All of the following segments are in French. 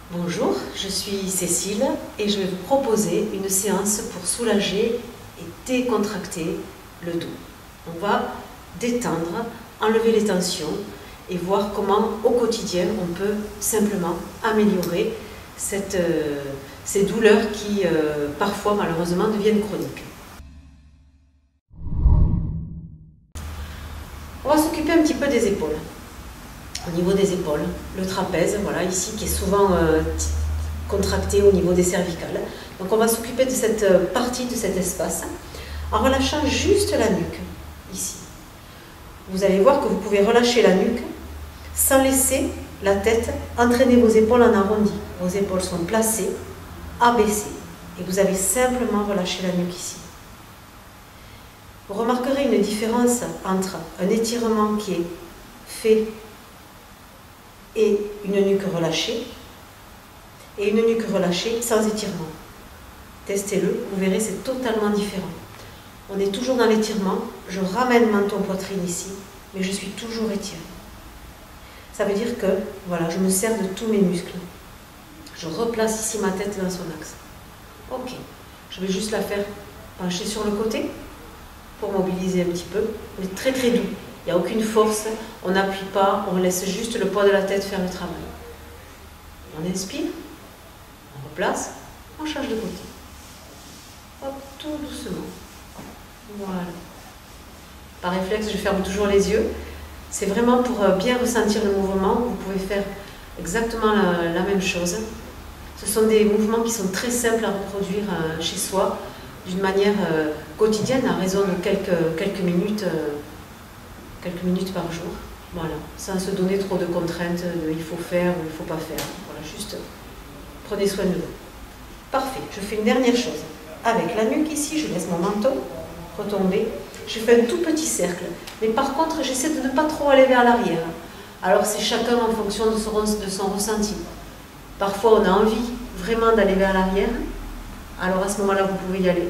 Bonjour, je suis Cécile et je vais vous proposer une séance pour soulager et décontracter le dos. On va détendre, enlever les tensions et voir comment au quotidien on peut simplement améliorer ces douleurs qui parfois malheureusement deviennent chroniques. On va s'occuper un petit peu des épaules. Au niveau des épaules, le trapèze, voilà, ici qui est souvent contracté au niveau des cervicales. Donc on va s'occuper de cette partie, de cet espace, en relâchant juste la nuque, ici. Vous allez voir que vous pouvez relâcher la nuque sans laisser la tête entraîner vos épaules en arrondi. Vos épaules sont placées, abaissées, et vous avez simplement relâché la nuque ici. Vous remarquerez une différence entre un étirement qui est fait et une nuque relâchée, et une nuque relâchée sans étirement. Testez-le, vous verrez, c'est totalement différent. On est toujours dans l'étirement, je ramène menton-poitrine ici, mais je suis toujours étirée. Ça veut dire que, voilà, je me sers de tous mes muscles. Je replace ici ma tête dans son axe. Ok, je vais juste la faire pencher sur le côté, pour mobiliser un petit peu, mais très très doux. Il n'y a aucune force, on n'appuie pas, on laisse juste le poids de la tête faire le travail. On inspire, on replace, on change de côté. Hop, tout doucement. Voilà. Par réflexe, je ferme toujours les yeux. C'est vraiment pour bien ressentir le mouvement. Vous pouvez faire exactement la même chose. Ce sont des mouvements qui sont très simples à reproduire chez soi, d'une manière quotidienne, à raison de quelques minutes par jour, voilà, sans se donner trop de contraintes de il faut faire ou il ne faut pas faire. Voilà, juste prenez soin de vous. Parfait, je fais une dernière chose. Avec la nuque ici, je laisse mon menton retomber. Je fais un tout petit cercle, mais par contre, j'essaie de ne pas trop aller vers l'arrière. Alors, c'est chacun en fonction de son ressenti. Parfois, on a envie vraiment d'aller vers l'arrière. Alors, à ce moment-là, vous pouvez y aller.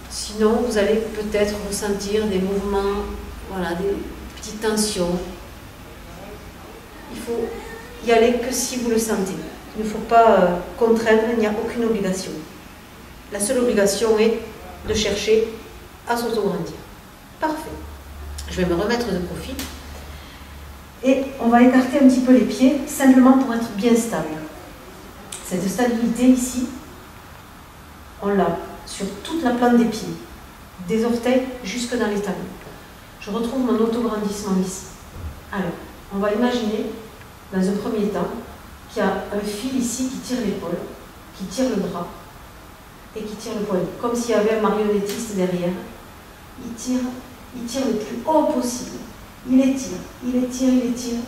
Sinon, vous allez peut-être ressentir des mouvements, voilà, des petites tensions. Il faut y aller que si vous le sentez. Il ne faut pas contraindre, il n'y a aucune obligation. La seule obligation est de chercher à s'auto-grandir. Parfait. Je vais me remettre de profil. Et on va écarter un petit peu les pieds, simplement pour être bien stable. Cette stabilité ici, on l'a sur toute la plante des pieds, des orteils jusque dans les talons. Je retrouve mon autograndissement ici. Alors, on va imaginer, dans un premier temps, qu'il y a un fil ici qui tire l'épaule, qui tire le bras et qui tire le poignet, comme s'il y avait un marionnettiste derrière. Il tire le plus haut possible. Il étire, il étire, il étire.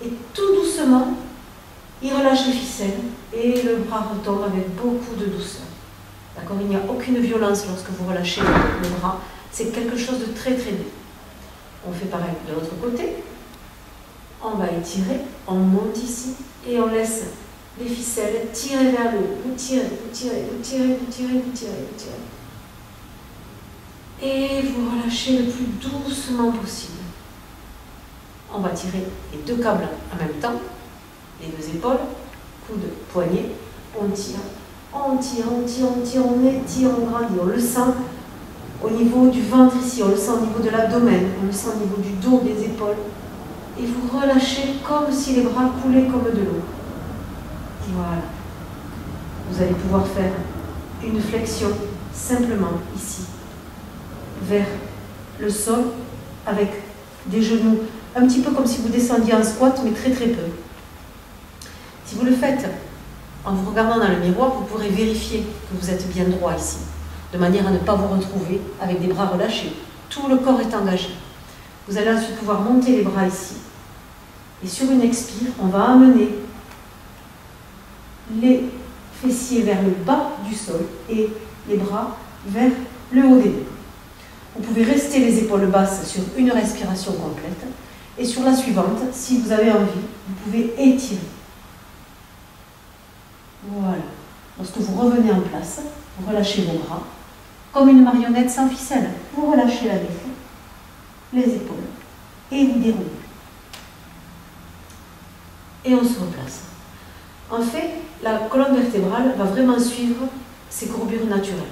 Et tout doucement, il relâche les ficelles et le bras retombe avec beaucoup de douceur. D'accord, il n'y a aucune violence lorsque vous relâchez le bras. C'est quelque chose de très très doux. On fait pareil de l'autre côté. On va étirer, on monte ici et on laisse les ficelles tirer vers le haut. Vous tirez, vous tirez, vous tirez, vous tirez, vous tirez, vous tirez. Et vous relâchez le plus doucement possible. On va tirer les deux câbles en même temps, les deux épaules, coude, poignet, on tire. On tire, on tire, on tire, on étire, on grandit, on le sent au niveau du ventre ici, on le sent au niveau de l'abdomen, on le sent au niveau du dos, des épaules. Et vous relâchez comme si les bras coulaient comme de l'eau. Voilà. Vous allez pouvoir faire une flexion simplement ici, vers le sol, avec des genoux, un petit peu comme si vous descendiez en squat, mais très très peu. Si vous le faites en vous regardant dans le miroir, vous pourrez vérifier que vous êtes bien droit ici, de manière à ne pas vous retrouver avec des bras relâchés. Tout le corps est engagé. Vous allez ensuite pouvoir monter les bras ici. Et sur une expire, on va amener les fessiers vers le bas du sol et les bras vers le haut des dos. Vous pouvez rester les épaules basses sur une respiration complète. Et sur la suivante, si vous avez envie, vous pouvez étirer. Voilà. Lorsque vous revenez en place, vous relâchez vos bras, comme une marionnette sans ficelle. Vous relâchez la nuque, les épaules, et vous déroulez. Et on se replace. En fait, la colonne vertébrale va vraiment suivre ses courbures naturelles.